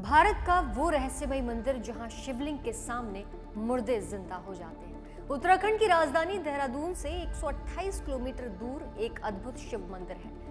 भारत का वो रहस्यमय मंदिर जहां शिवलिंग के सामने मुर्दे जिंदा हो जाते हैं। उत्तराखंड की राजधानी देहरादून से 128 किलोमीटर दूर एक अद्भुत शिव मंदिर है।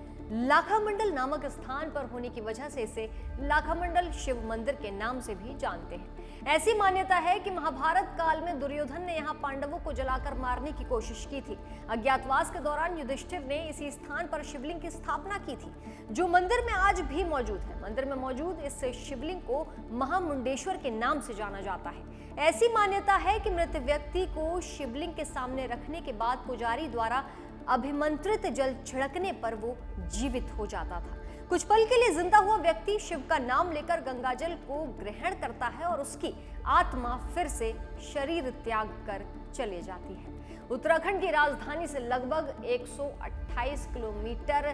लाखामंडल नामक स्थान पर होने की वजह से इसे लाखामंडल शिव मंदिर के नाम से भी जानते हैं। ऐसी मान्यता है कि महाभारत काल में दुर्योधन ने यहाँ पांडवों को जलाकर मारने की कोशिश की थी। अज्ञातवास के दौरान युधिष्ठिर ने इसी स्थान पर शिवलिंग की स्थापना की थी, जो मंदिर में आज भी मौजूद है। मंदिर में मौजूद इस शिवलिंग को महामुंडेश्वर के नाम से जाना जाता है। ऐसी मान्यता है कि मृत व्यक्ति को शिवलिंग के सामने रखने के बाद पुजारी द्वारा अभिमंत्रित जल छिड़कने पर वो जीवित हो जाता था। कुछ पल के लिए जिंदा हुआ व्यक्ति शिव का नाम लेकर गंगाजल को ग्रहण करता है और उसकी आत्मा फिर से शरीर त्याग कर चले जाती है। उत्तराखंड की राजधानी से लगभग 128 किलोमीटर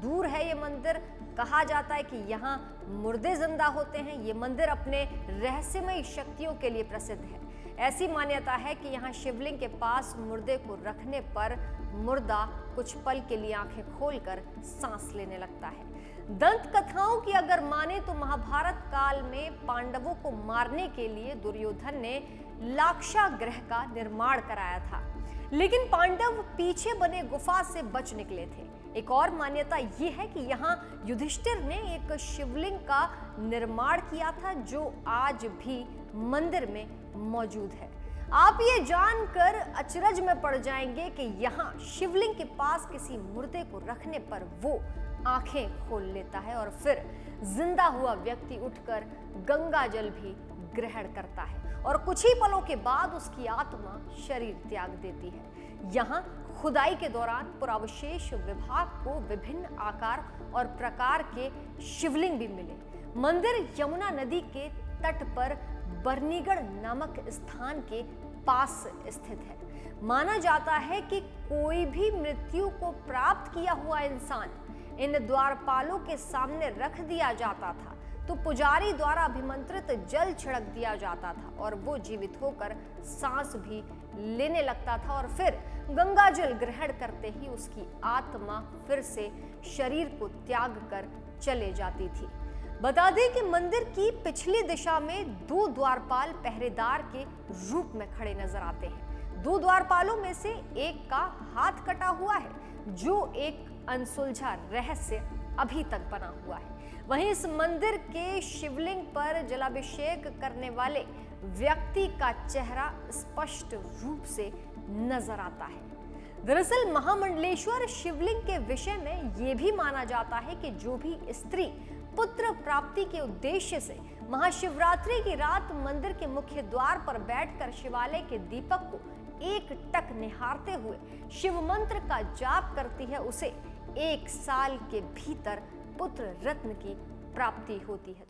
दूर है ये मंदिर। कहा जाता है कि यहाँ मुर्दे जिंदा होते हैं। ये मंदिर अपने रहस्यमय शक्तियों के लिए प्रसिद्ध है। ऐसी मान्यता है कि यहाँ शिवलिंग के पास मुर्दे को रखने पर मुर्दा कुछ पल के लिए आंखें खोलकर सांस लेने लगता है। दंत कथाओं की अगर माने तो महाभारत काल में पांडवों को मारने के लिए दुर्योधन ने लाक्षागृह का निर्माण कराया था, लेकिन पांडव पीछे बने गुफा से बच निकले थे। एक और मान्यता यह है कि यहाँ युधिष्ठिर ने एक शिवलिंग का निर्माण किया था, जो आज भी मंदिर में मौजूद है। आप ये जानकर अचरज में पड़ जाएंगे कि यहाँ शिवलिंग के पास किसी मुर्दे को रखने पर वो आंखें खोल लेता है और फिर जिंदा हुआ व्यक्ति उठकर गंगा जल भी ग्रहण करता है और कुछ ही पलों के बाद उसकी आत्मा शरीर त्याग देती है। यहाँ खुदाई के दौरान पुरावशेष विभाग को विभिन्न आकार और प्रकार के शिवलिंग भी मिले। मंदिर यमुना नदी के तट पर बरनीगढ़ नामक स्थान के पास स्थित है। माना जाता है कि कोई भी मृत्यु को प्राप्त किया हुआ इंसान इन द्वारपालों के सामने रख दिया जाता था तो पुजारी द्वारा अभिमंत्रित जल छिड़क दिया जाता था और वो जीवित होकर सांस भी लेने लगता था और फिर गंगा जल ग्रहण करते ही उसकी आत्मा फिर से शरीर को त्याग कर चले जाती थी। बता दें कि मंदिर की पिछली दिशा में दो द्वारपाल पहरेदार के रूप में खड़े नजर आते हैं। दो द्वारपालों में से एक का हाथ कटा हुआ है, जो एक अनसुलझा रहस्य अभी तक बना हुआ है। वहीं इस मंदिर के शिवलिंग पर जलाभिषेक करने वाले व्यक्ति का चेहरा स्पष्ट रूप से नजर आता है। दरअसल महामंडलेश्वर शिवलिंग के विषय में यह भी माना जाता है कि जो भी स्त्री पुत्र प्राप्ति के उद्देश्य से महाशिवरात्रि की रात मंदिर के मुख्य द्वार पर बैठकर शिवालय के दीपक को एक टक निहारते हुए शिव मंत्र का जाप करती है, उसे 1 साल के भीतर पुत्र रत्न की प्राप्ति होती है।